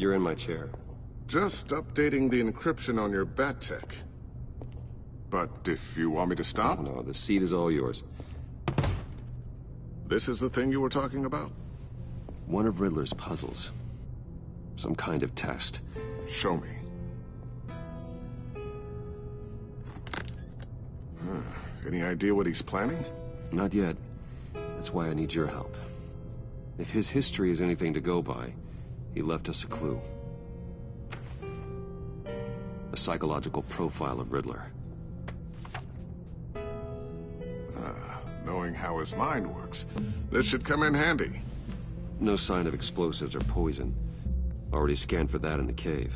You're in my chair. Just updating the encryption on your bat tech. But if you want me to stop... No, the seat is all yours. This is the thing you were talking about? One of Riddler's puzzles. Some kind of test. Show me. Any idea what he's planning? Not yet. That's why I need your help. If his history is anything to go by, he left us a clue. A psychological profile of Riddler. Knowing how his mind works, this should come in handy. No sign of explosives or poison. Already scanned for that in the cave.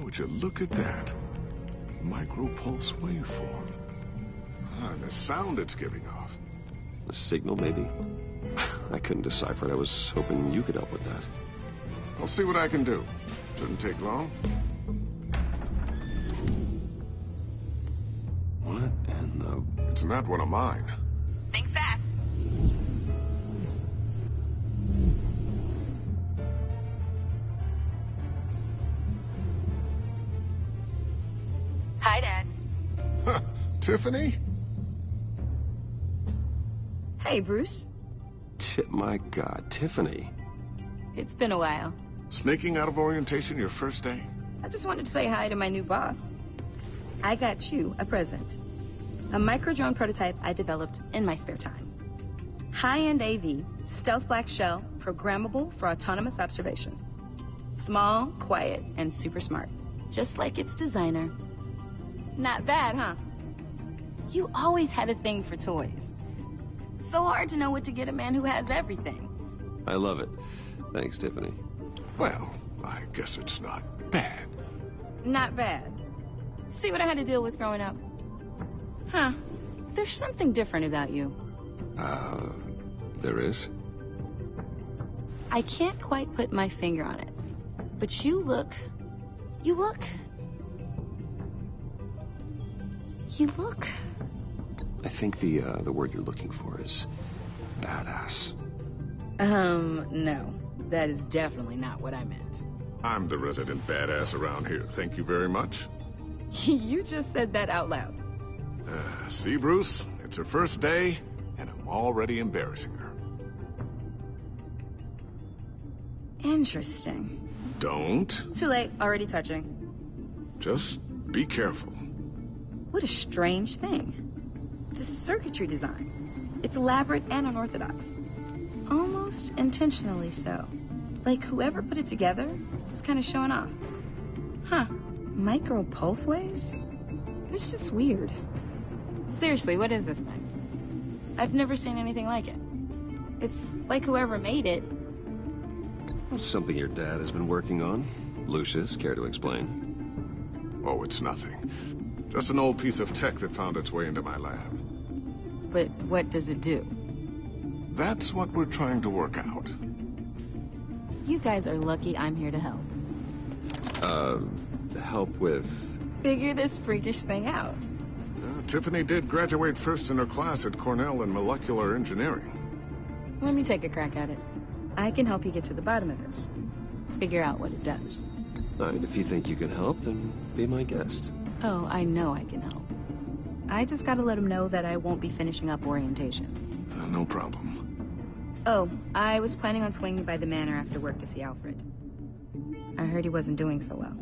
Would you look at that? Micropulse waveform. And the sound it's giving off. A signal, maybe? I couldn't decipher it. I was hoping you could help with that. I'll see what I can do. Shouldn't take long. What in the... It's not one of mine. Think fast. Hi, Dad. Huh, Tiffany? Hey, Bruce. My God, Tiffany. It's been a while. Sneaking out of orientation your first day? I just wanted to say hi to my new boss. I got you a present. A micro-drone prototype I developed in my spare time. High-end AV, stealth black shell, programmable for autonomous observation. Small, quiet, and super smart. Just like its designer. Not bad, huh? You always had a thing for toys. So hard to know what to get a man who has everything. I love it. Thanks, Tiffany. Well, I guess it's not bad. Not bad. See what I had to deal with growing up? Huh. There's something different about you. There is? I can't quite put my finger on it. But you look... I think the word you're looking for is badass. No. That is definitely not what I meant. I'm the resident badass around here. Thank you very much. You just said that out loud. See, Bruce? It's her first day, and I'm already embarrassing her. Interesting. Don't. Too late. Already touching. Just be careful. What a strange thing. The circuitry design. It's elaborate and unorthodox. Almost intentionally so. Like whoever put it together is kind of showing off. Huh. Micro pulse waves? It's just weird. Seriously, what is this thing? I've never seen anything like it. It's like whoever made it... Something your dad has been working on. Lucius, care to explain? Oh, it's nothing. Just an old piece of tech that found its way into my lab. But what does it do? That's what we're trying to work out. You guys are lucky I'm here to help. Help with... Figure this freakish thing out. Tiffany did graduate first in her class at Cornell in molecular engineering. Let me take a crack at it. I can help you get to the bottom of this. Figure out what it does. All right, if you think you can help, then be my guest. Oh, I know I can help. I just gotta let him know that I won't be finishing up orientation. No problem. Oh, I was planning on swinging by the manor after work to see Alfred. I heard he wasn't doing so well.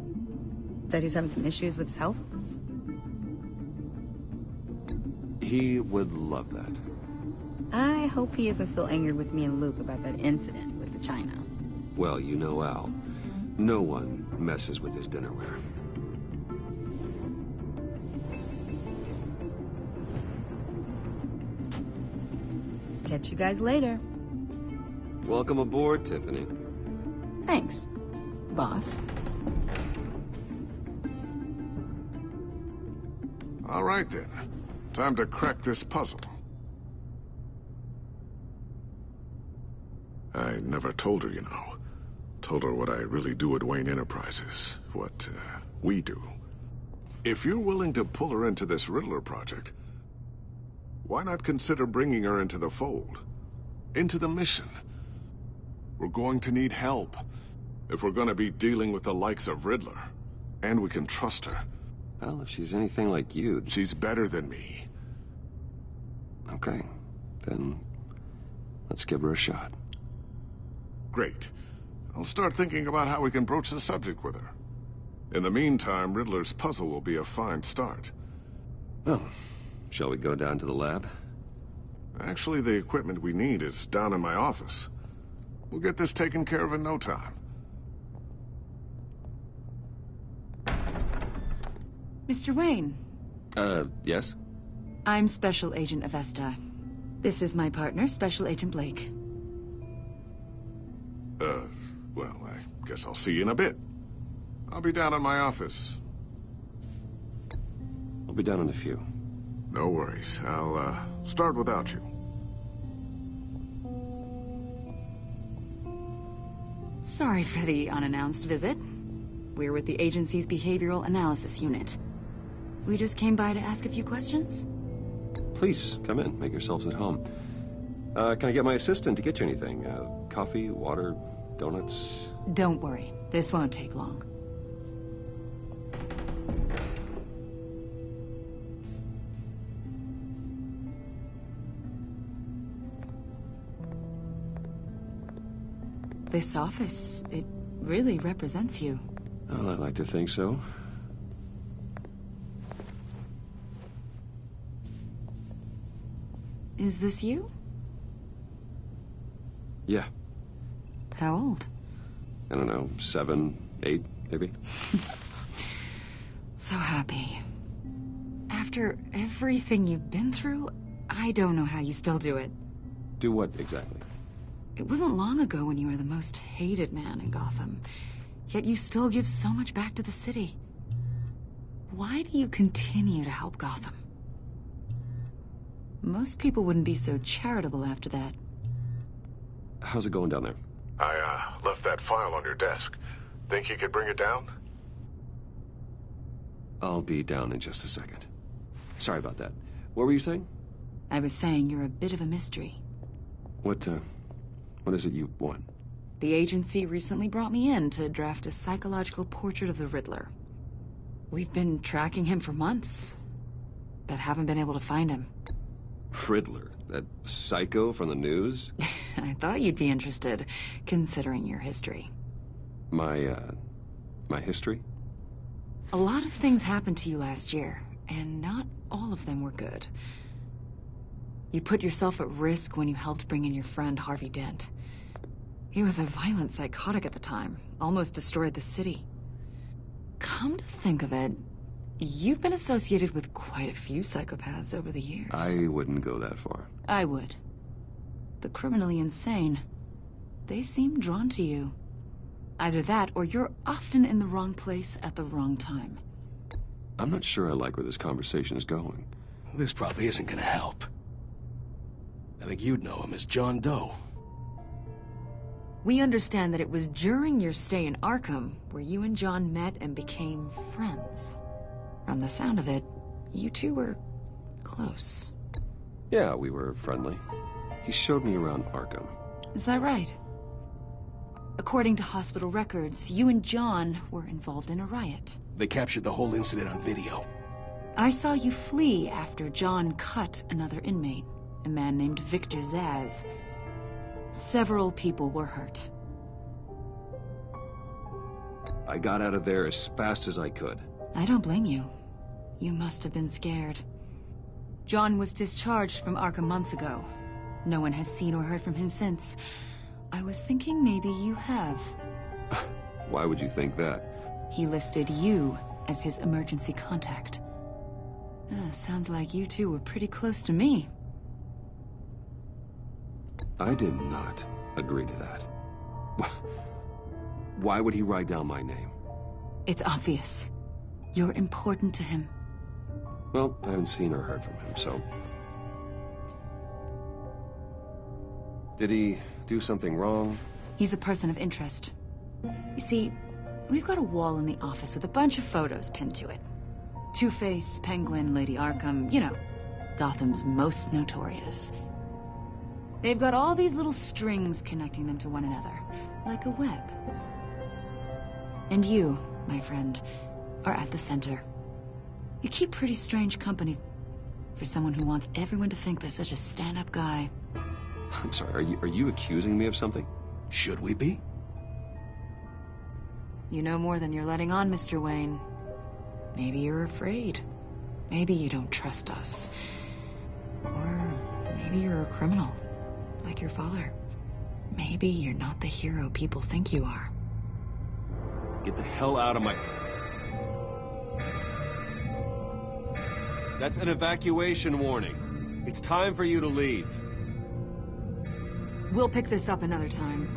That he was having some issues with his health. He would love that. I hope he isn't still angered with me and Luke about that incident with the china. Well, you know Al. No one messes with his dinnerware. Catch you guys later. Welcome aboard, Tiffany. Thanks, boss. All right, then. Time to crack this puzzle. I never told her, you know. Told her what I really do at Wayne Enterprises. What We do. If you're willing to pull her into this Riddler project, why not consider bringing her into the fold? Into the mission? We're going to need help if we're going to be dealing with the likes of Riddler. And we can trust her. Well, if she's anything like you... She's better than me. Okay. Then let's give her a shot. Great. I'll start thinking about how we can broach the subject with her. In the meantime, Riddler's puzzle will be a fine start. Well, shall we go down to the lab? Actually, the equipment we need is down in my office. We'll get this taken care of in no time. Mr. Wayne. Yes? I'm Special Agent Avesta. This is my partner, Special Agent Blake. Well, I guess I'll see you in a bit. I'll be down in my office. I'll be down in a few. No worries. I'll, start without you. Sorry for the unannounced visit. We're with the agency's behavioral analysis unit. We just came by to ask a few questions. Please, come in. Make yourselves at home. Can I get my assistant to get you anything? Coffee, water, donuts? Don't worry. This won't take long. This office, it really represents you. Well, I like to think so. Is this you? Yeah. How old? I don't know, 7, 8, maybe? So happy. After everything you've been through, I don't know how you still do it. Do what, exactly? It wasn't long ago when you were the most hated man in Gotham. Yet you still give so much back to the city. Why do you continue to help Gotham? Most people wouldn't be so charitable after that. How's it going down there? I, left that file on your desk. Think you could bring it down? I'll be down in just a second. Sorry about that. What were you saying? I was saying you're a bit of a mystery. What is it you want? The agency recently brought me in to draft a psychological portrait of the Riddler. We've been tracking him for months, but haven't been able to find him. Riddler? That psycho from the news? I thought you'd be interested, considering your history. My history? A lot of things happened to you last year, and not all of them were good. You put yourself at risk when you helped bring in your friend Harvey Dent. He was a violent psychotic at the time, almost destroyed the city. Come to think of it, you've been associated with quite a few psychopaths over the years. I wouldn't go that far. I would. The criminally insane. They seem drawn to you. Either that, or you're often in the wrong place at the wrong time. I'm not sure I like where this conversation is going. This probably isn't gonna help. I think you'd know him as John Doe. We understand that it was during your stay in Arkham where you and John met and became friends. From the sound of it, you two were close. Yeah, we were friendly. He showed me around Arkham. Is that right? According to hospital records, you and John were involved in a riot. They captured the whole incident on video. I saw you flee after John cut another inmate, a man named Victor Zaz. Several people were hurt. I got out of there as fast as I could. I don't blame you. You must have been scared. John was discharged from Arkham months ago. No one has seen or heard from him since. I was thinking maybe you have. Why would you think that? He listed you as his emergency contact. Sounds like you two were pretty close to me. I did not agree to that. Why would he write down my name? It's obvious. You're important to him. Well, I haven't seen or heard from him, so... Did he do something wrong? He's a person of interest. You see, We've got a wall in the office with a bunch of photos pinned to it. Two-Face, Penguin, Lady Arkham, you know, Gotham's most notorious. They've got all these little strings connecting them to one another, like a web. And you, my friend, are at the center. You keep pretty strange company for someone who wants everyone to think they're such a stand-up guy. I'm sorry, are you accusing me of something? Should we be? You know more than you're letting on, Mr. Wayne. Maybe you're afraid. Maybe you don't trust us. Or maybe you're a criminal, like your father. Maybe you're not the hero people think you are. Get the hell out of my... That's an evacuation warning. It's time for you to leave. We'll pick this up another time.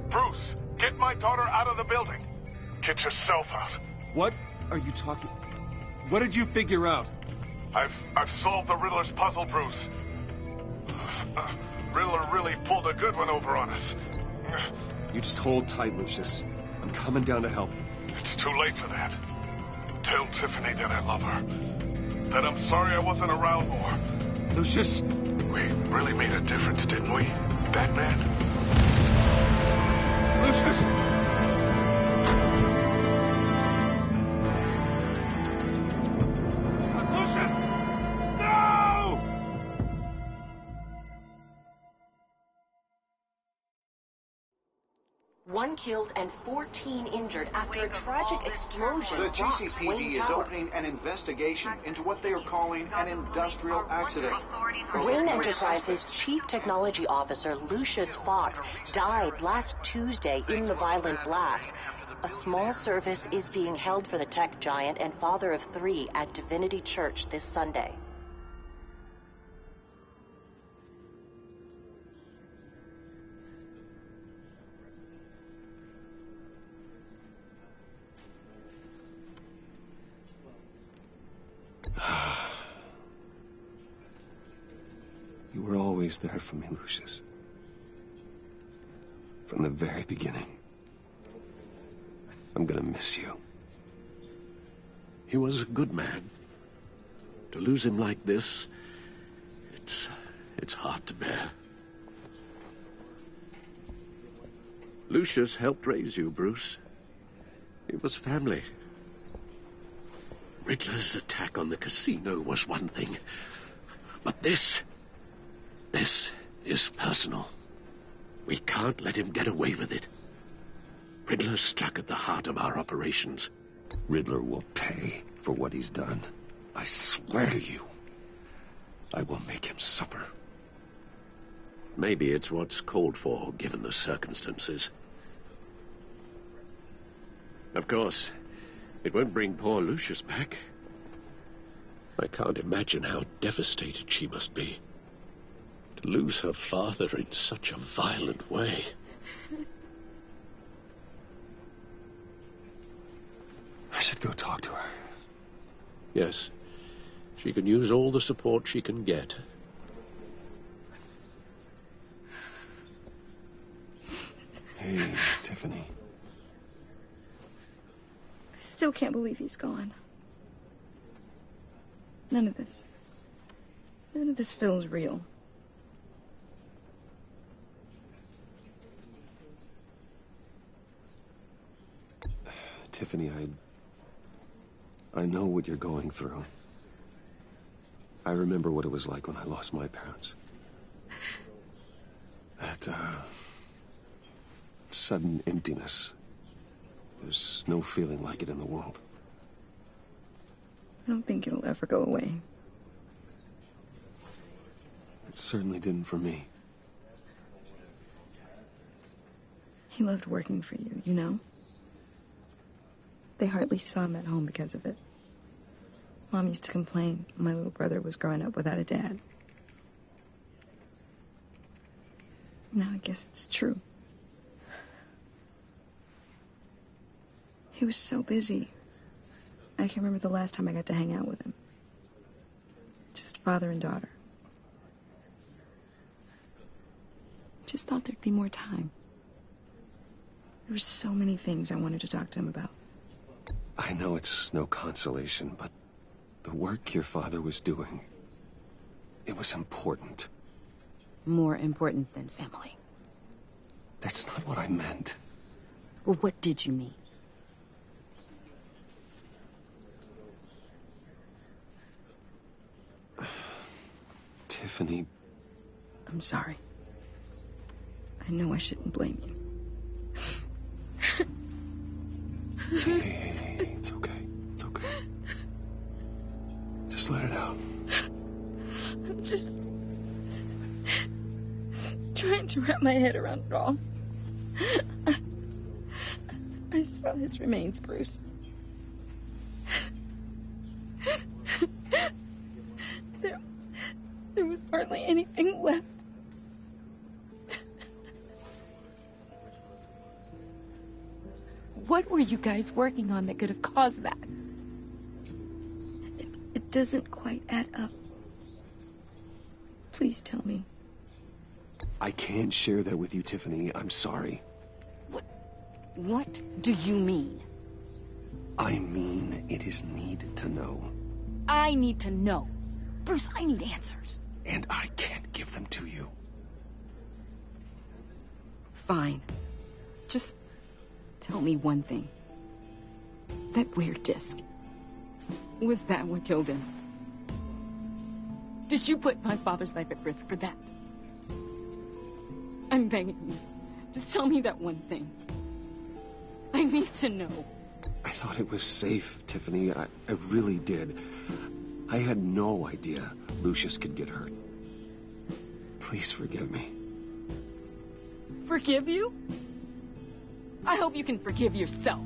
Bruce, get my daughter out of the building. Get yourself out. What are you talking... What did you figure out? I've solved the Riddler's puzzle, Bruce. Riddler really pulled a good one over on us. You just hold tight, Lucius. I'm coming down to help. It's too late for that. Tell Tiffany that I love her. That I'm sorry I wasn't around more. Lucius! We really made a difference, didn't we, Batman? Lucius! Lucius! No! One killed and 14 injured after a tragic explosion. The rocked Wayne GCPD is Tower. opening an investigation into what they are calling an industrial accident. Wayne Enterprises Chief Technology Officer Lucius Fox died last Tuesday in the violent blast. A small service is being held for the tech giant and father of 3 at Divinity Church this Sunday. You were always there for me, Lucius. From the very beginning. I'm gonna miss you. He was a good man. To lose him like this, it's hard to bear. Lucius helped raise you, Bruce. It was family. Riddler's attack on the casino was one thing, but this is personal. We can't let him get away with it. Riddler struck at the heart of our operations. Riddler will pay for what he's done. I swear to you. I will make him suffer. Maybe it's what's called for, given the circumstances. Of course, it won't bring poor Lucius back. I can't imagine how devastated she must be. To lose her father in such a violent way. I should go talk to her. Yes, she can use all the support she can get. Hey, Tiffany. I still can't believe he's gone. None of this feels real. Tiffany, I know what you're going through. I remember what it was like when I lost my parents. That, sudden emptiness. There's no feeling like it in the world. I don't think it'll ever go away. It certainly didn't for me. He loved working for you, you know? They hardly saw him at home because of it. Mom used to complain my little brother was growing up without a dad. Now I guess it's true. He was so busy. I can't remember the last time I got to hang out with him. Just father and daughter. Just thought there'd be more time. There were so many things I wanted to talk to him about. I know it's no consolation, but the work your father was doing, it was important. More important than family. That's not what I meant. Well, what did you mean? Tiffany. I'm sorry. I know I shouldn't blame you. Hey, it's okay. It's okay. Just let it out. I'm just trying to wrap my head around it all. I saw his remains, Bruce. There was hardly anything left. What were you guys working on that could have caused that? It doesn't quite add up. Please tell me. I can't share that with you, Tiffany. I'm sorry. What do you mean? I mean, it is need to know. I need to know. Bruce, I need answers. And I can't give them to you. Fine. Just tell me one thing. That weird disc. Was that what killed him? Did you put my father's life at risk for that? I'm begging you. Just tell me that one thing. I need to know. I thought it was safe, Tiffany. I really did. I had no idea Lucius could get hurt. Please forgive me. Forgive you? I hope you can forgive yourself.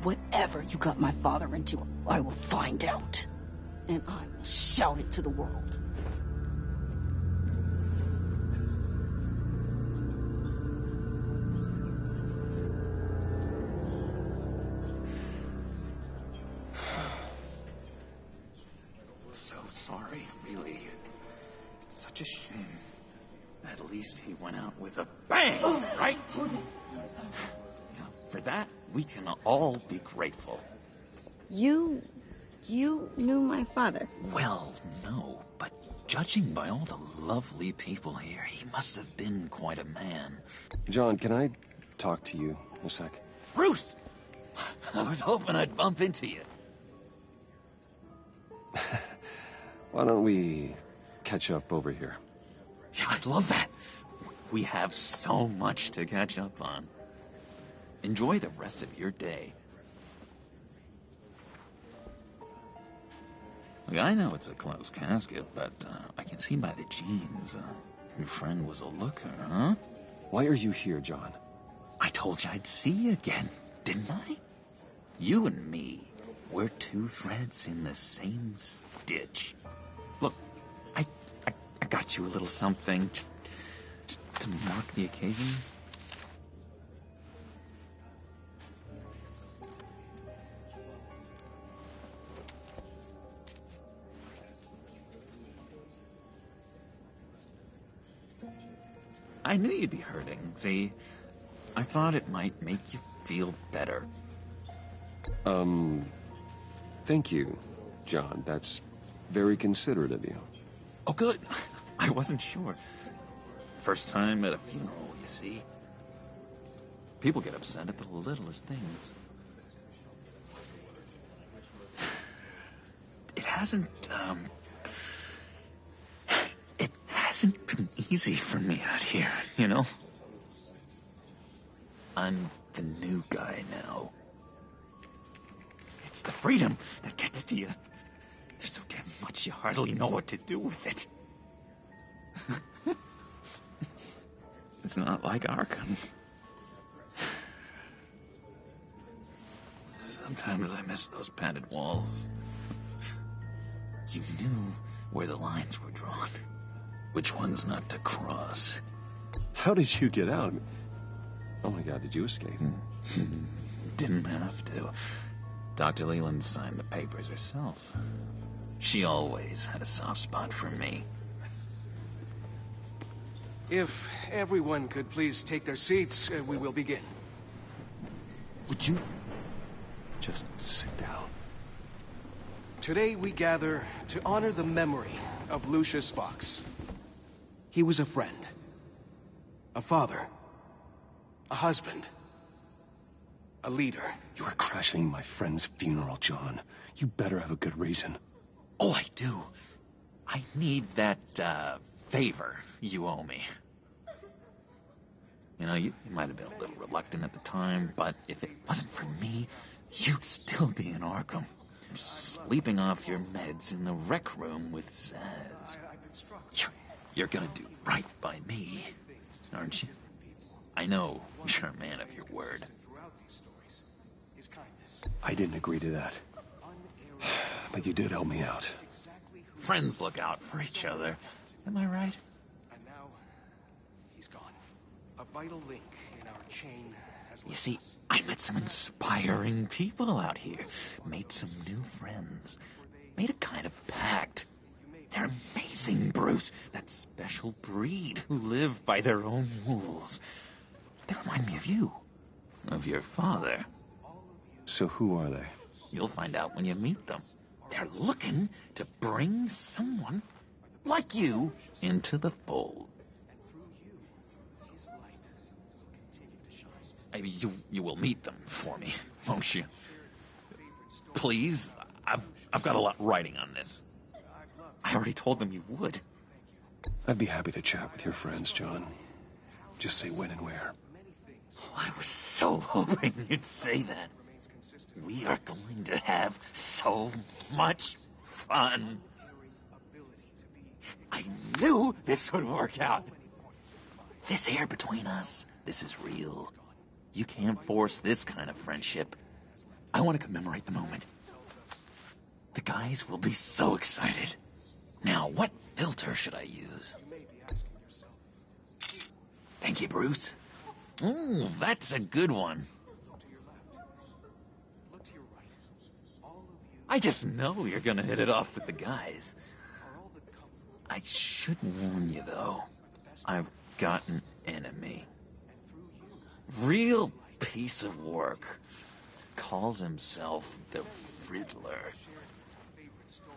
Whatever you got my father into, I will find out. And I will shout it to the world. So sorry, really. It's such a shame. At least he went out with a bang, right? Yeah, for that, we can all be grateful. You knew my father. Well, no, but judging by all the lovely people here, he must have been quite a man. John, can I talk to you a sec? Bruce! I was hoping I'd bump into you. Why don't we catch up over here? Yeah, I'd love that. We have so much to catch up on. Enjoy the rest of your day. Look, I know it's a closed casket, but I can see by the jeans, your friend was a looker, huh? Why are you here, John? I told you I'd see you again, didn't I? You and me, we're two threads in the same stitch. Look, I got you a little something, just to mark the occasion. I knew you'd be hurting, see? I thought it might make you feel better. Thank you, John. That's very considerate of you. Oh, good. I wasn't sure. First time at a funeral, you see. People get upset at the littlest things. It hasn't been easy for me out here, you know? I'm the new guy now. It's the freedom that gets to you. There's so damn much you hardly know what to do with it. It's not like Arkham. Sometimes I miss those padded walls. You knew where the lines were drawn. Which ones not to cross. How did you get out? Oh my God, did you escape? Didn't have to. Dr. Leland signed the papers herself. She always had a soft spot for me. If everyone could please take their seats, we will begin. Would you just sit down? Today we gather to honor the memory of Lucius Fox. He was a friend, a father, a husband, a leader. You are crashing my friend's funeral, John. You better have a good reason. Oh, I do. I need that, favor you owe me. You know, you might have been a little reluctant at the time, but if it wasn't for me, you'd still be in Arkham. Sleeping off your meds in the rec room with Zaz. You're gonna do right by me, aren't you? I know you're a man of your word. I didn't agree to that. But you did help me out. Friends look out for each other. Am I right? And now, he's gone. A vital link in our chain has left. You see, I met some inspiring people out here. Made some new friends. Made a kind of pact. They're amazing, Bruce. That special breed who live by their own rules. They remind me of you. Of your father. So who are they? You'll find out when you meet them. They're looking to bring someone like you into the fold. Maybe you will meet them for me, won't you? Please, I've got a lot writing on this. I already told them you would. I'd be happy to chat with your friends, John. Just say when and where. Oh, I was so hoping you'd say that. We are going to have so much fun. I knew this would work out. This air between us, this is real. You can't force this kind of friendship. I want to commemorate the moment. The guys will be so excited. Now, what filter should I use? Thank you, Bruce. Ooh, that's a good one. I just know you're gonna hit it off with the guys. I should warn you, though. I've got an enemy. Real piece of work. Calls himself the Riddler.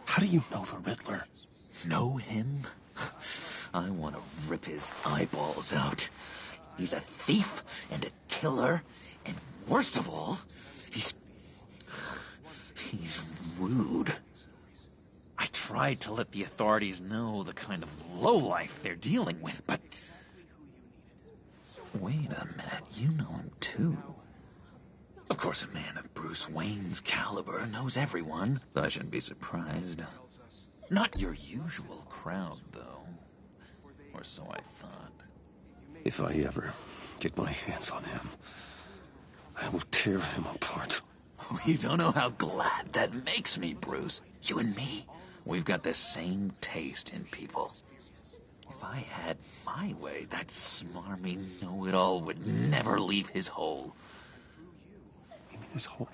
How do you know the Riddler? Know him? I want to rip his eyeballs out. He's a thief and a killer, and worst of all, he's rude. I tried to let the authorities know the kind of lowlife they're dealing with, but... Wait a minute, you know him too. Of course, a man of Bruce Wayne's caliber knows everyone, but I shouldn't be surprised. Not your usual crowd, though. Or so I thought. If I ever get my hands on him, I will tear him apart. Oh, you don't know how glad that makes me, Bruce. You and me, we've got the same taste in people. If I had my way, that smarmy know-it-all would never leave his hole. You mean his hole?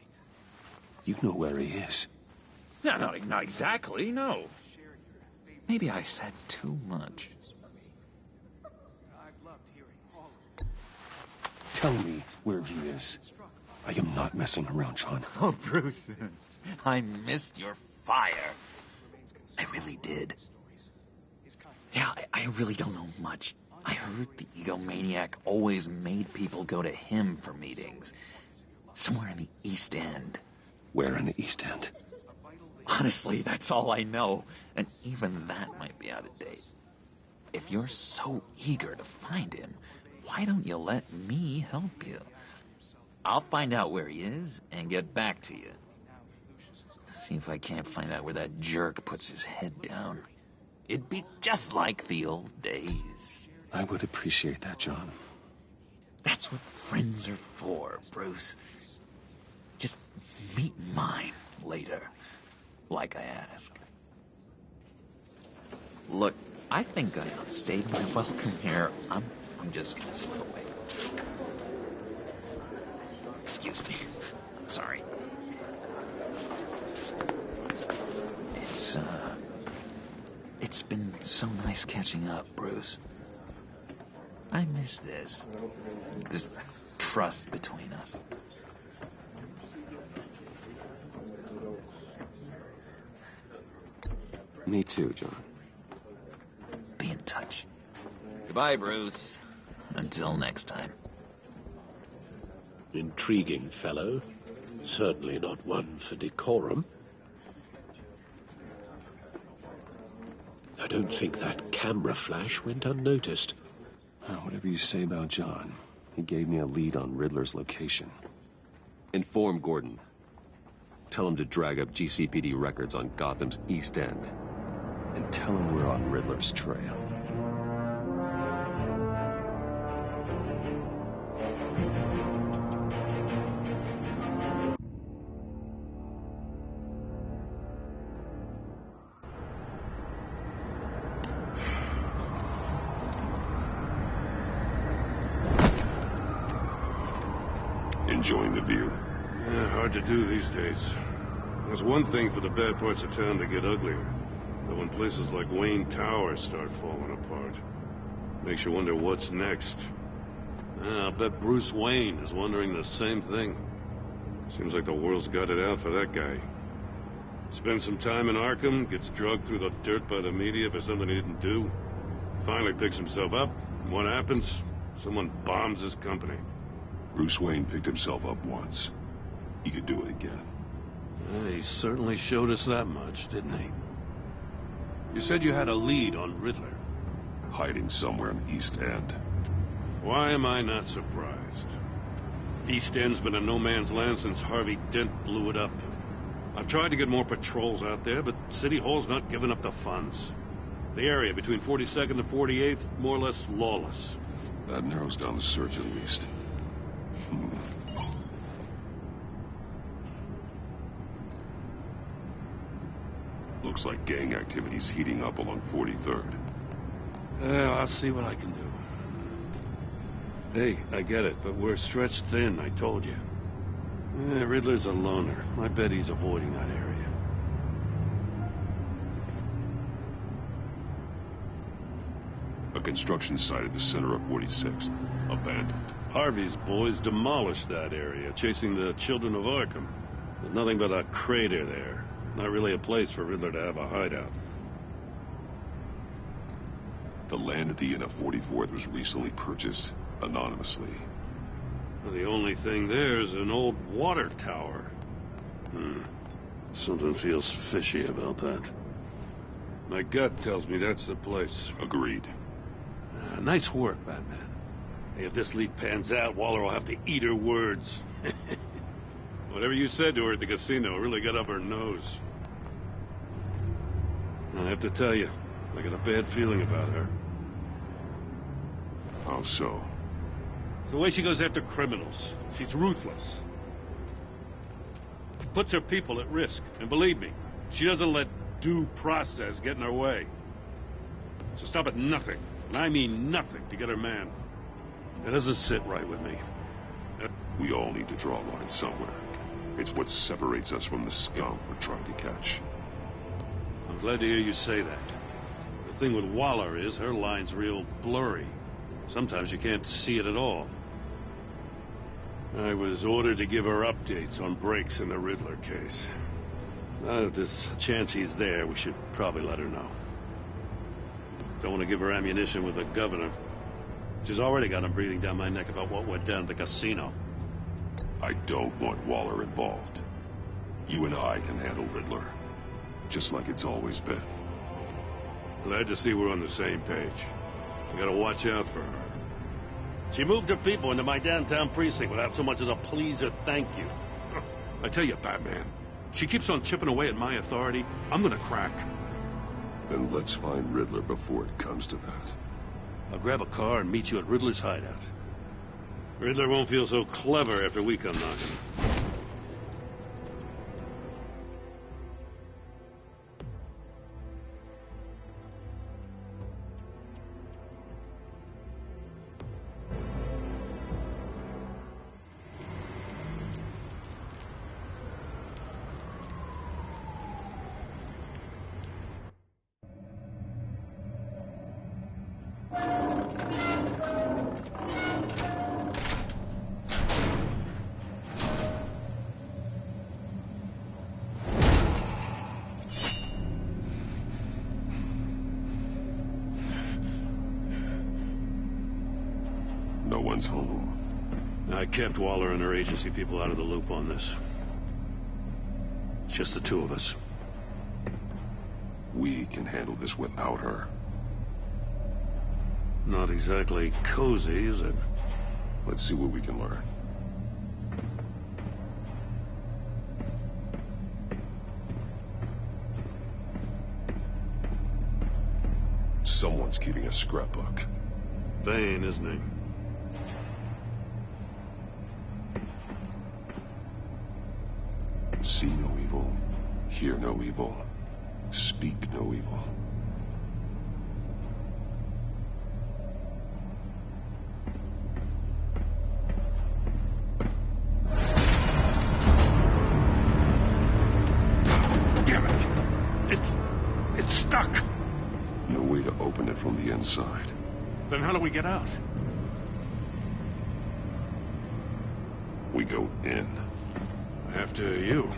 You know where he is. No, not exactly, no. Maybe I said too much. Tell me where he is. I am not messing around, John. Oh, Bruce, I missed your fire. I really did. Yeah, I really don't know much. I heard the egomaniac always made people go to him for meetings. Somewhere in the East End. Where in the East End? Honestly, that's all I know. And even that might be out of date. If you're so eager to find him, why don't you let me help you? I'll find out where he is and get back to you. See if I can't find out where that jerk puts his head down. It'd be just like the old days. I would appreciate that, John. That's what friends are for, Bruce. Just meet mine later, like I asked. Look, I think I outstayed my welcome here. I'm just gonna slip away. Excuse me. I'm sorry. It's been so nice catching up, Bruce. I miss this trust between us. Me too, John. Be in touch. Goodbye, Bruce. Until next time. Intriguing fellow. Certainly not one for decorum. I don't think that camera flash went unnoticed. Whatever you say about John, he gave me a lead on Riddler's location. Inform Gordon. Tell him to drag up GCPD records on Gotham's East End. And tell him we're on Riddler's trail. Enjoying the view? Yeah, hard to do these days. There's one thing for the bad parts of town to get uglier. But when places like Wayne Tower start falling apart, makes you wonder what's next. I'll bet Bruce Wayne is wondering the same thing. Seems like the world's got it out for that guy. Spends some time in Arkham, gets drugged through the dirt by the media for something he didn't do. Finally picks himself up, and what happens? Someone bombs his company. Bruce Wayne picked himself up once. He could do it again. He certainly showed us that much, didn't he? You said you had a lead on Riddler. Hiding somewhere in the East End. Why am I not surprised? East End's been a no-man's land since Harvey Dent blew it up. I've tried to get more patrols out there, but City Hall's not giving up the funds. The area between 42nd and 48th, more or less lawless. That narrows down the search at least. Looks like gang activity's heating up along 43rd. Well, I'll see what I can do. Hey, I get it, but we're stretched thin, I told you. Riddler's a loner. I bet he's avoiding that area. A construction site at the center of 46th. Abandoned. Harvey's boys demolished that area, chasing the children of Arkham. There's nothing but a crater there. Not really a place for Riddler to have a hideout. The land at the end of 44th was recently purchased anonymously. Well, the only thing there is an old water tower. Something feels fishy about that. My gut tells me that's the place. Agreed. Nice work, Batman. Hey, if this lead pans out, Waller will have to eat her words. Whatever you said to her at the casino really got up her nose. I have to tell you, I got a bad feeling about her. How so? It's the way she goes after criminals. She's ruthless. Puts her people at risk. And believe me, she doesn't let due process get in her way. She'll stop at nothing, and I mean nothing, to get her man. It doesn't sit right with me. We all need to draw a line somewhere. It's what separates us from the scum we're trying to catch. I'm glad to hear you say that. The thing with Waller is her line's real blurry. Sometimes you can't see it at all. I was ordered to give her updates on breaks in the Riddler case. Now that there's a chance he's there, we should probably let her know. Don't want to give her ammunition with the governor. She's already got him breathing down my neck about what went down at the casino. I don't want Waller involved. You and I can handle Riddler. Just like it's always been. Glad to see we're on the same page. We gotta watch out for her. She moved her people into my downtown precinct without so much as a please or thank you. I tell you, Batman, she keeps on chipping away at my authority. I'm gonna crack. Then let's find Riddler before it comes to that. I'll grab a car and meet you at Riddler's hideout. Riddler won't feel so clever after we come knocking. one's home. I kept Waller and her agency people out of the loop on this. It's just the two of us. We can handle this without her. Not exactly cozy, is it? Let's see what we can learn. Someone's keeping a scrapbook. Vane, isn't he? See no evil, hear no evil, speak no evil. Damn it! It's stuck! No way to open it from the inside. Then how do we get out? We go in. After you.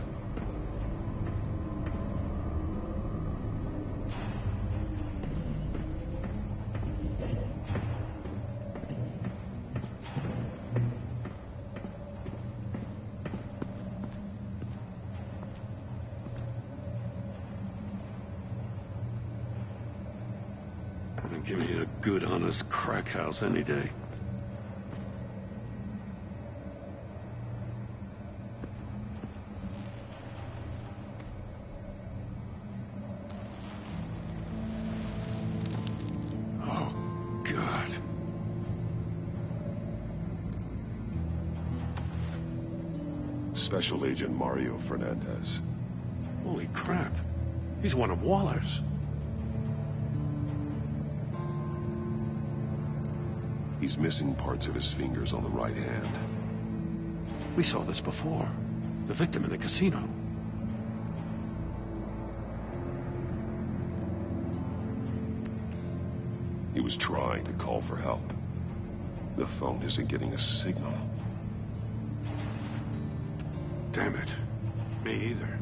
Give me a good, honest crack house any day. Oh, God. Special Agent Mario Fernandez. Holy crap. He's one of Waller's. He's missing parts of his fingers on the right hand. We saw this before. The victim in the casino. He was trying to call for help. The phone isn't getting a signal. Damn it. Me either.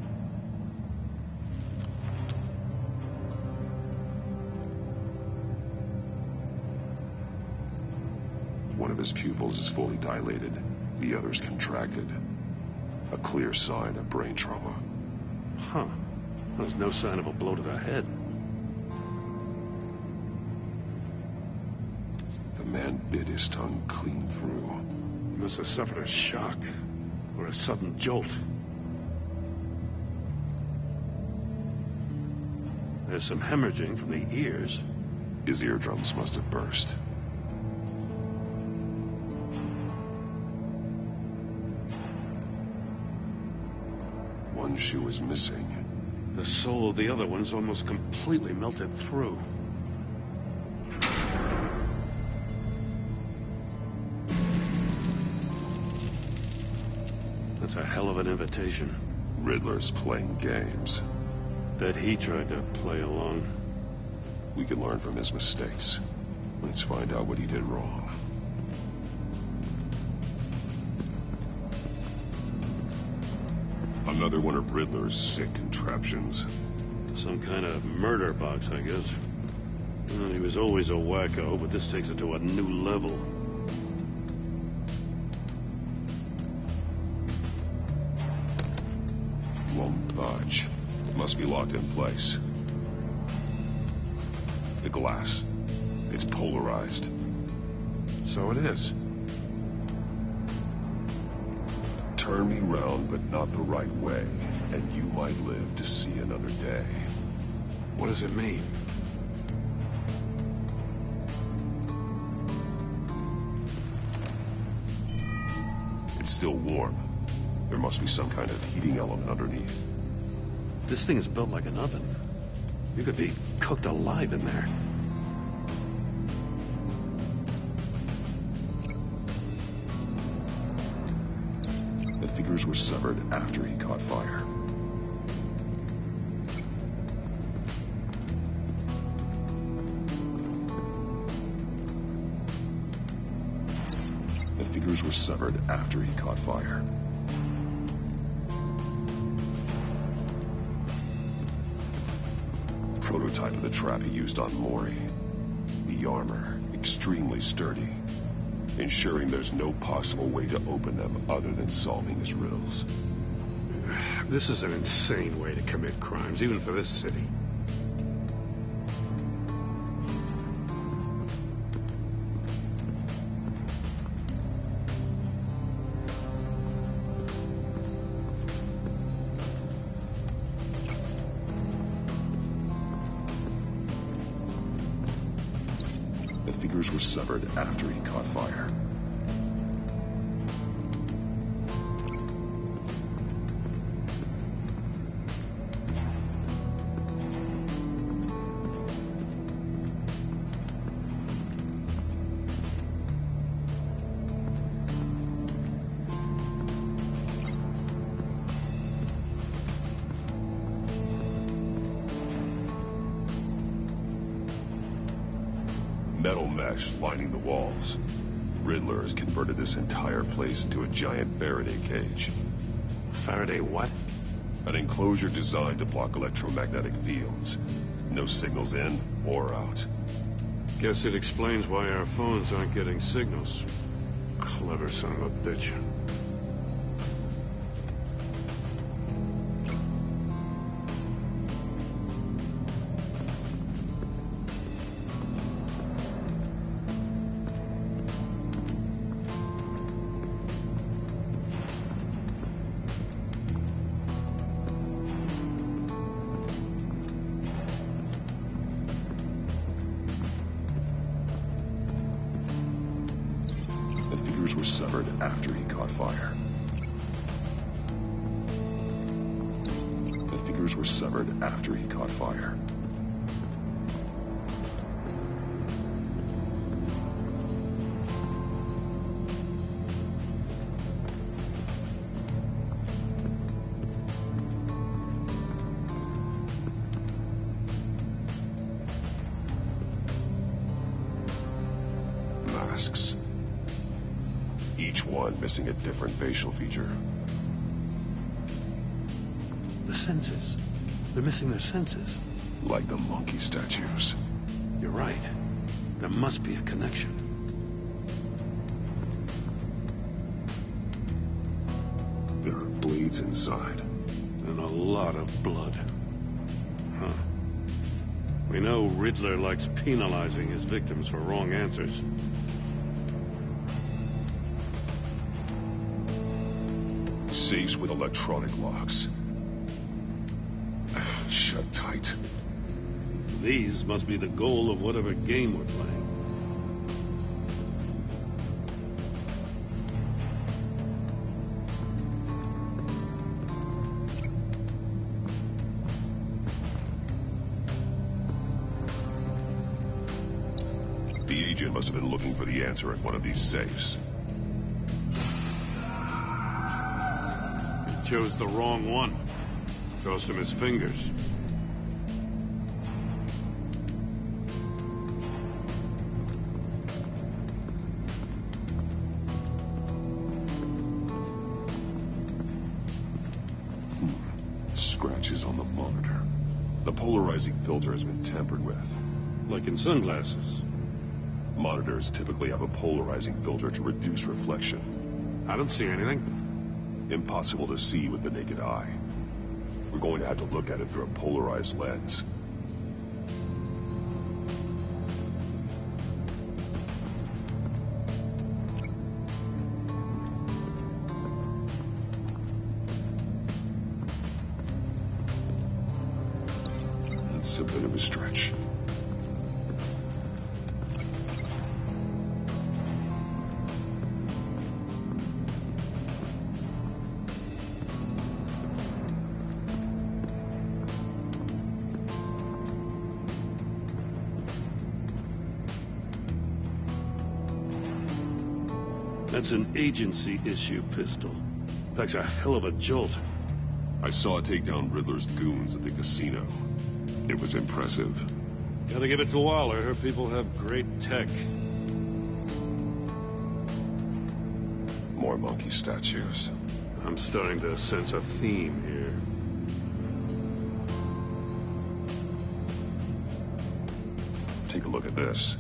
One of his pupils is fully dilated. The other's contracted. A clear sign of brain trauma. Huh. There's no sign of a blow to the head. The man bit his tongue clean through. He must have suffered a shock. Or a sudden jolt. There's some hemorrhaging from the ears. His eardrums must have burst. One shoe is missing. The sole of the other one's almost completely melted through. That's a hell of an invitation. Riddler's playing games. Bet he tried to play along. We can learn from his mistakes. Let's find out what he did wrong. Another one of Riddler's sick contraptions. Some kind of murder box, I guess. Well, he was always a wacko, but this takes it to a new level. Won't budge. Must be locked in place. The glass. It's polarized. So it is. Turn me round, but not the right way, and you might live to see another day. What does it mean? It's still warm. There must be some kind of heating element underneath. This thing is built like an oven. You could be cooked alive in there. The fingers were severed after he caught fire. The fingers were severed after he caught fire. Prototype of the trap he used on Maury. The armor, extremely sturdy. ensuring there's no possible way to open them other than solving his riddles. This is an insane way to commit crimes, even for this city. The figures were severed after he caught fire. Metal mesh lining the walls. Riddler has converted this entire place into a giant Faraday cage. Faraday what? An enclosure designed to block electromagnetic fields. No signals in or out. Guess it explains why our phones aren't getting signals. Clever son of a bitch. The figures were severed after he caught fire. The figures were severed after he caught fire. Masks. Each one missing a different facial feature. The senses. They're missing their senses. Like the monkey statues. You're right. There must be a connection. There are blades inside. And a lot of blood. Huh. We know Riddler likes penalizing his victims for wrong answers. Safes with electronic locks. Shut tight. These must be the goal of whatever game we're playing. The agent must have been looking for the answer at one of these safes. He chose the wrong one. Cost him his fingers. Scratches on the monitor. The polarizing filter has been tampered with. Like in sunglasses. Monitors typically have a polarizing filter to reduce reflection. I don't see anything. Impossible to see with the naked eye. We're going to have to look at it through a polarized lens. It's a bit of a stretch. That's an agency-issue pistol. Packs a hell of a jolt. I saw it take down Riddler's goons at the casino. It was impressive. Gotta give it to Waller. Her people have great tech. More monkey statues. I'm starting to sense a theme here. Take a look at this.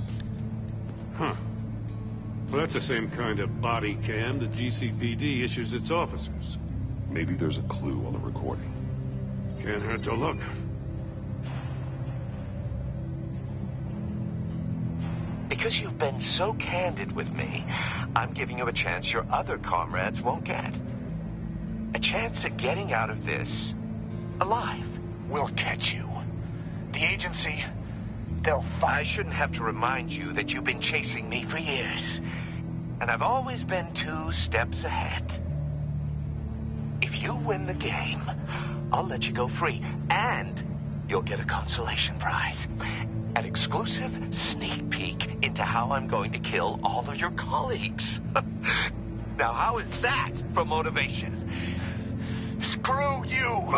Huh. Well, that's the same kind of body cam the GCPD issues its officers. Maybe there's a clue on the recording. Can't hurt to look. Because you've been so candid with me, I'm giving you a chance your other comrades won't get. A chance at getting out of this alive. We'll catch you. The agency, they'll I shouldn't have to remind you that you've been chasing me for years. And I've always been 2 steps ahead. If you win the game, I'll let you go free. And you'll get a consolation prize. An exclusive sneak peek into how I'm going to kill all of your colleagues. Now, how is that for motivation? screw you!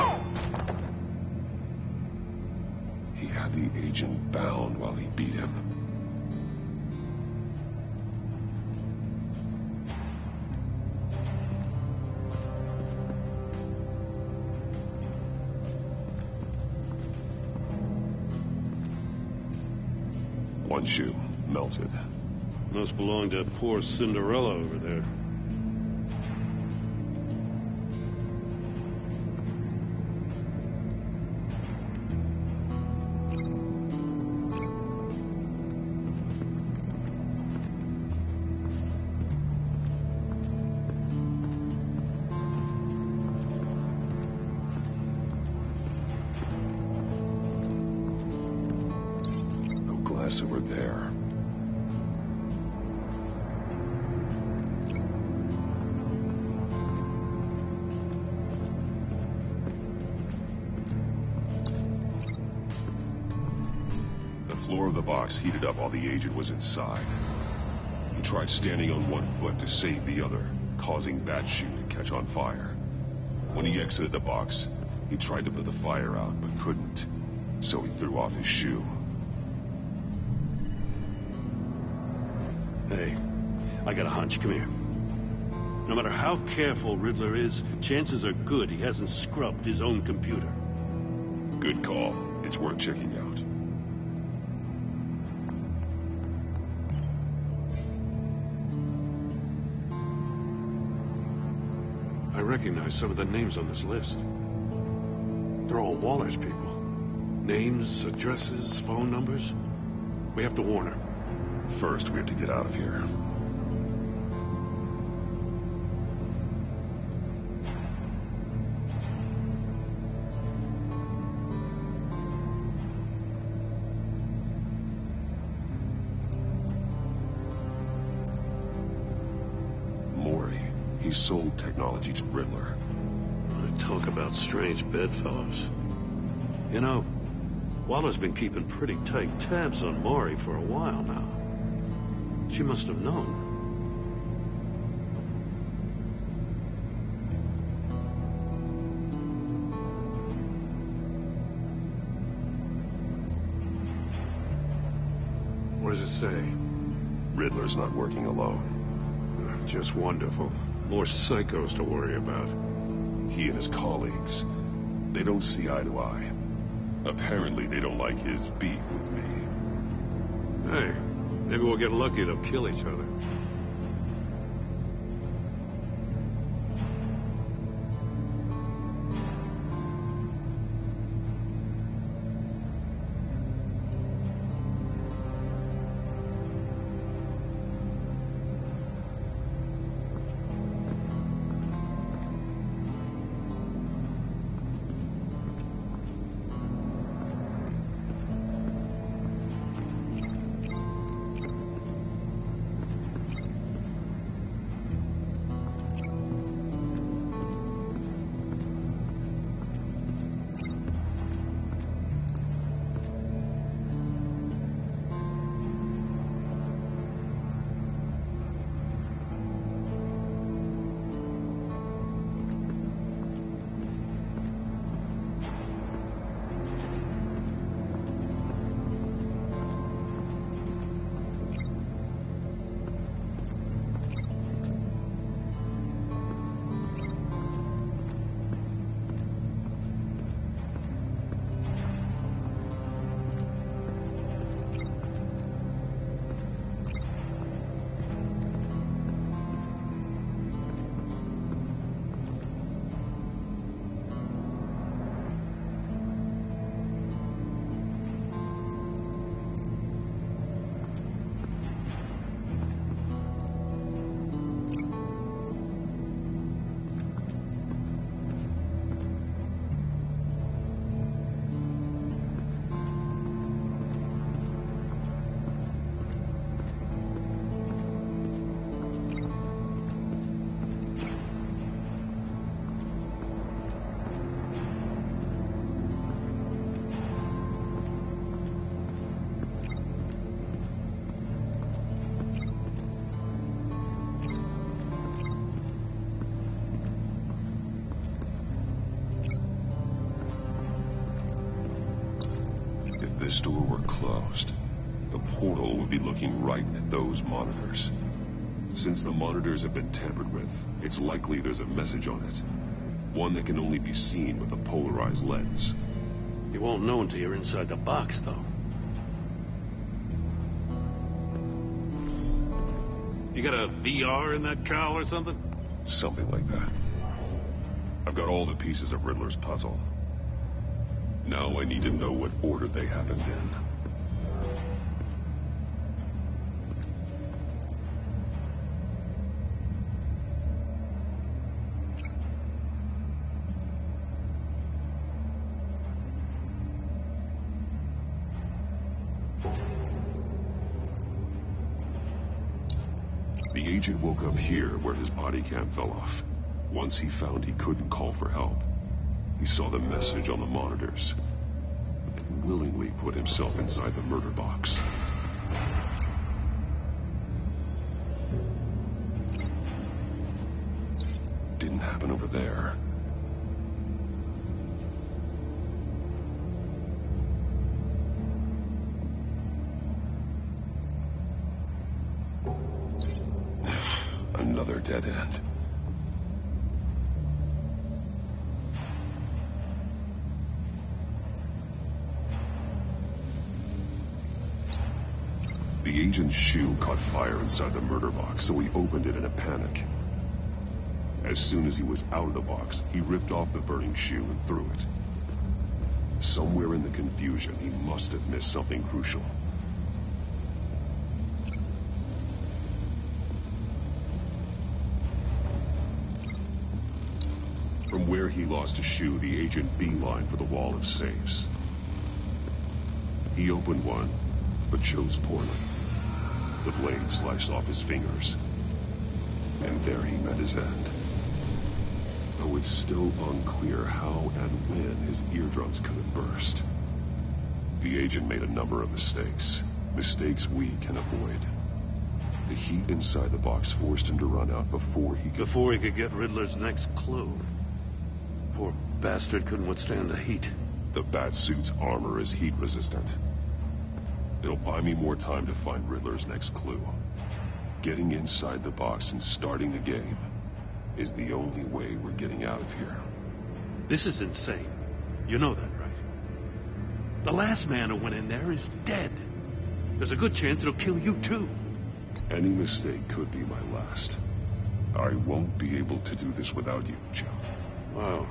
He had the agent bound while he beat him. One shoe, melted. Must belong to poor Cinderella over there. Over there. The floor of the box heated up while the agent was inside. He tried standing on one foot to save the other, causing that shoe to catch on fire. When he exited the box, he tried to put the fire out, but couldn't, so he threw off his shoe. Hey, I got a hunch. Come here. No matter how careful Riddler is, chances are good he hasn't scrubbed his own computer. Good call. It's worth checking out. I recognize some of the names on this list. They're all Waller's people. Names, addresses, phone numbers. We have to warn her. First, we have to get out of here. Maury, he sold technology to Riddler. Talk about strange bedfellows. You know, Waller's been keeping pretty tight tabs on Maury for a while now. She must have known. What does it say? Riddler's not working alone. Just wonderful. More psychos to worry about. He and his colleagues, they don't see eye to eye. Apparently they don't like his beef with me. Hey. Maybe we'll get lucky to kill each other. store were closed, the portal would be looking right at those monitors. Since the monitors have been tampered with, it's likely there's a message on it. One that can only be seen with a polarized lens. You won't know until you're inside the box, though. You got a VR in that cowl or something? Something like that. I've got all the pieces of Riddler's puzzle. Now I need to know what order they happened in. The agent woke up here where his body cam fell off. Once he found he couldn't call for help, he saw the message on the monitors and willingly put himself inside the murder box. Didn't happen over there. Another dead end. The agent's shoe caught fire inside the murder box, so he opened it in a panic. As soon as he was out of the box, he ripped off the burning shoe and threw it. Somewhere in the confusion, he must have missed something crucial. From where he lost a shoe, the agent beelined for the wall of safes. He opened one, but chose poorly. The blade sliced off his fingers. And there he met his end. Though it's still unclear how and when his eardrums could have burst. The agent made a number of mistakes. Mistakes we can avoid. The heat inside the box forced him to run out before he could get Riddler's next clue. Poor bastard couldn't withstand the heat. The Batsuit's armor is heat resistant. It'll buy me more time to find Riddler's next clue. Getting inside the box and starting the game is the only way we're getting out of here. This is insane. You know that, right? The last man who went in there is dead. There's a good chance it'll kill you, too. Any mistake could be my last. I won't be able to do this without you, Joe. Wow.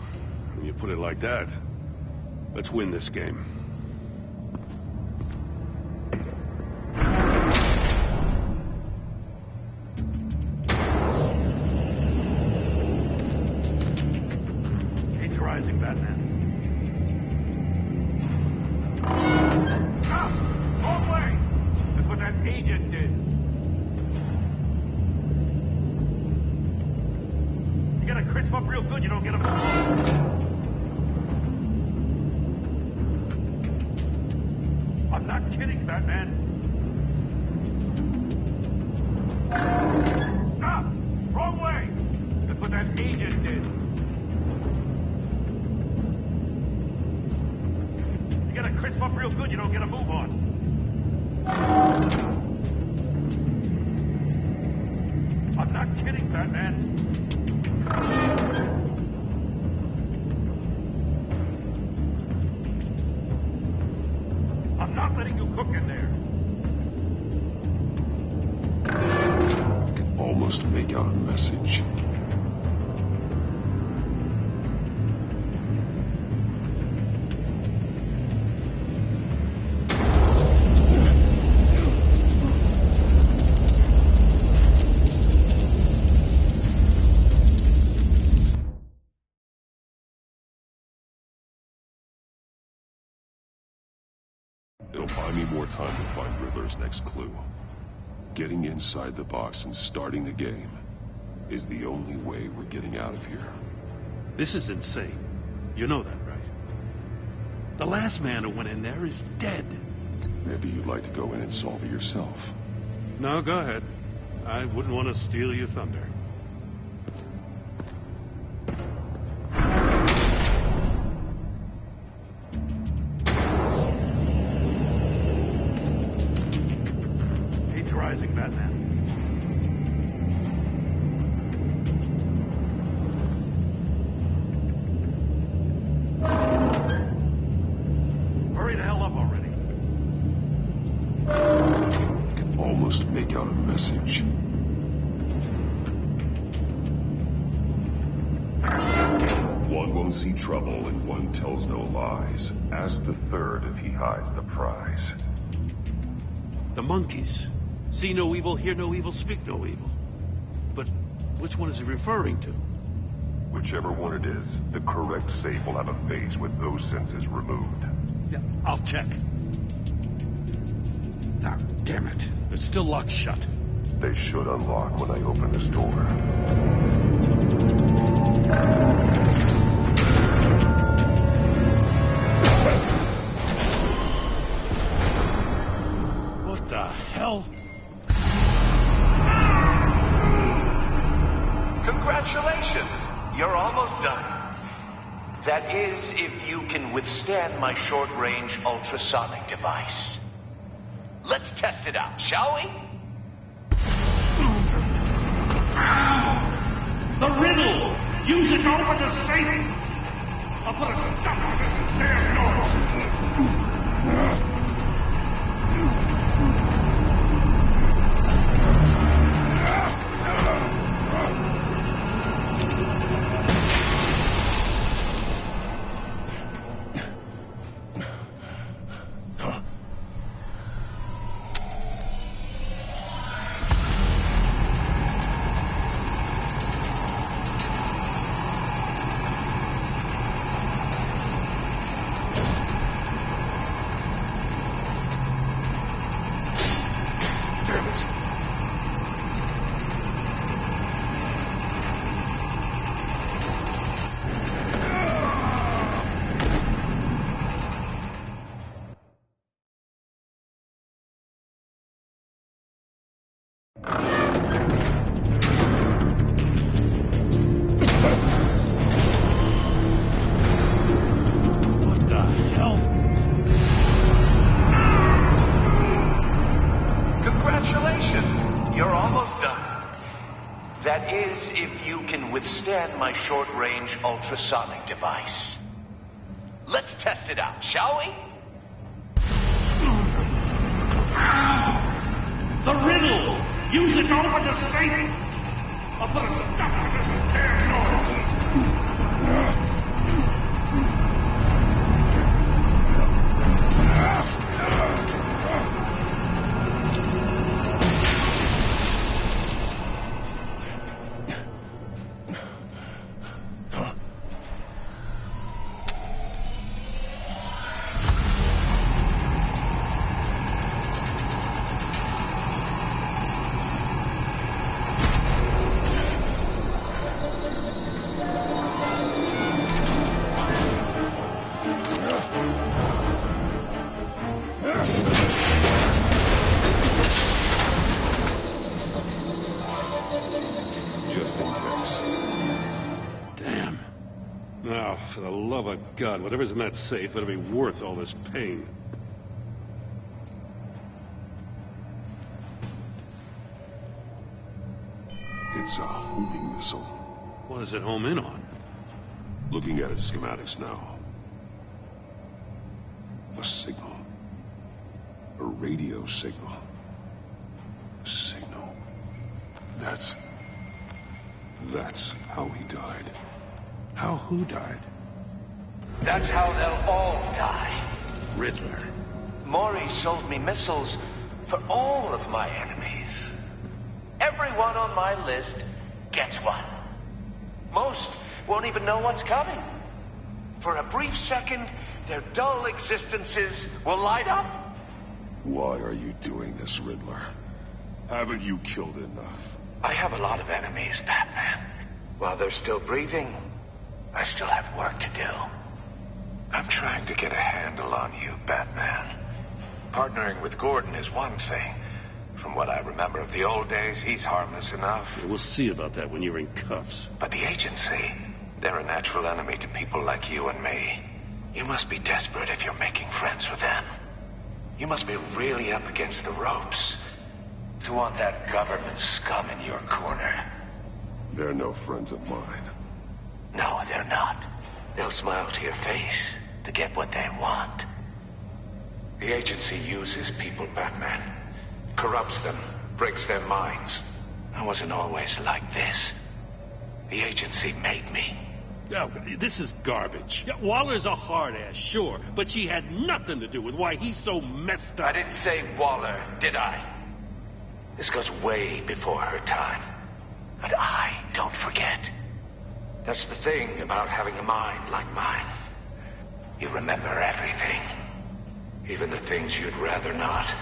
When you put it like that, let's win this game. Rising, Batman. Stop! Wrong way! That's what that agent did. You gotta crisp up real good, you don't get a... I'm not kidding, Batman. Stop! Wrong way! That's what that agent did. You gotta crisp up real good, you don't get a move on. I'm not kidding, Batman. I'm not letting you cook in there. I can almost make out a message. It'll buy me more time to find Riddler's next clue. Getting inside the box and starting the game is the only way we're getting out of here. This is insane. You know that, right? The last man who went in there is dead. Maybe you'd like to go in and solve it yourself. No, go ahead. I wouldn't want to steal your thunder. advertising, Batman. Hurry the hell up already. I can almost make out a message. One won't see trouble and one tells no lies. Ask the third if he hides the prize. The monkeys. See no evil, hear no evil, speak no evil. But which one is he referring to? Whichever one it is, the correct safe will have a face with those senses removed. Yeah, I'll check. Ah, damn it. It's still locked shut. They should unlock when I open this door. What the hell? Congratulations! You're almost done. That is, if you can withstand my short-range ultrasonic device. Let's test it out, shall we? The riddle! Use it to open the safe! I'll put a stop to this damn noise! That is, if you can withstand my short-range ultrasonic device. Let's test it out, shall we? The riddle! Use it to open the safe! I'll put a stop to this damn noise! For the love of God, whatever's in that safe better be worth all this pain. It's a homing missile. What does it home in on? Looking at its schematics now. A signal. A radio signal. A signal. That's how he died. How who died? That's how they'll all die. Riddler. Maury sold me missiles for all of my enemies. Everyone on my list gets one. Most won't even know what's coming. For a brief second, their dull existences will light up. Why are you doing this, Riddler? Haven't you killed enough? I have a lot of enemies, Batman. While they're still breathing, I still have work to do. I'm trying to get a handle on you, Batman. Partnering with Gordon is one thing. From what I remember of the old days, he's harmless enough. Yeah, we'll see about that when you're in cuffs. But the agency, they're a natural enemy to people like you and me. You must be desperate if you're making friends with them. You must be really up against the ropes. to want that government scum in your corner. They're no friends of mine. No, they're not. They'll smile to your face to get what they want. The agency uses people, Batman. Corrupts them, breaks their minds. I wasn't always like this. The agency made me. Oh, this is garbage. Yeah, Waller's a hard-ass, sure, but she had nothing to do with why he's so messed up. I didn't say Waller, did I? This goes way before her time. And I don't forget. That's the thing about having a mind like mine. You remember everything. Even the things you'd rather not.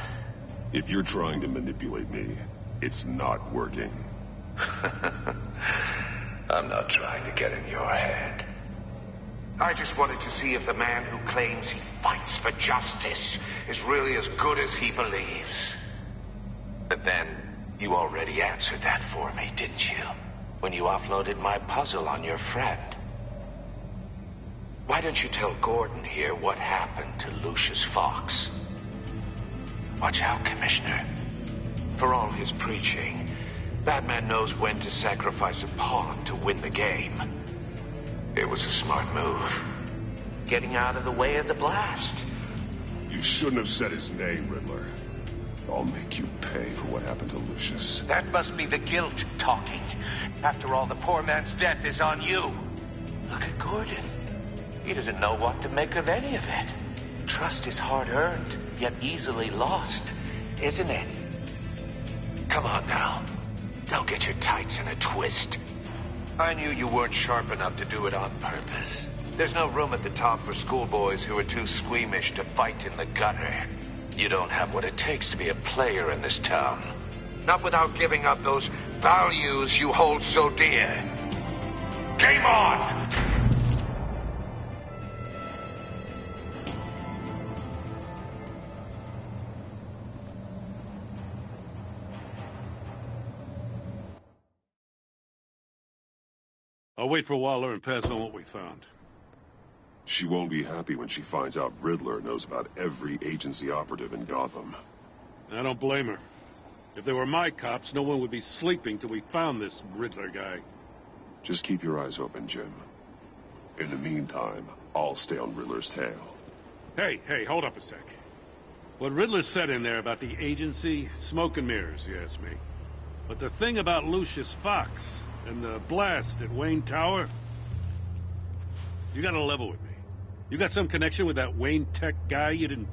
If you're trying to manipulate me, it's not working. I'm not trying to get in your head. I just wanted to see if the man who claims he fights for justice is really as good as he believes. But then, you already answered that for me, didn't you? When you offloaded my puzzle on your friend. Why don't you tell Gordon here what happened to Lucius Fox? Watch out, Commissioner. For all his preaching, Batman knows when to sacrifice a pawn to win the game. It was a smart move. Getting out of the way of the blast. You shouldn't have said his name, Riddler. I'll make you pay for what happened to Lucius. That must be the guilt talking. After all, the poor man's death is on you. Look at Gordon. He doesn't know what to make of any of it. Trust is hard-earned, yet easily lost, isn't it? Come on now. Don't get your tights in a twist. I knew you weren't sharp enough to do it on purpose. There's no room at the top for schoolboys who are too squeamish to fight in the gutter. You don't have what it takes to be a player in this town. Not without giving up those values you hold so dear. Game on! I'll wait for Waller and pass on what we found. She won't be happy when she finds out Riddler knows about every agency operative in Gotham. I don't blame her. If they were my cops, no one would be sleeping till we found this Riddler guy. Just keep your eyes open, Jim. In the meantime, I'll stay on Riddler's tail. Hey, hold up a sec. What Riddler said in there about the agency, smoke and mirrors, you ask me. But the thing about Lucius Fox and the blast at Wayne Tower, you gotta level with me. You got some connection with that Wayne Tech guy you didn't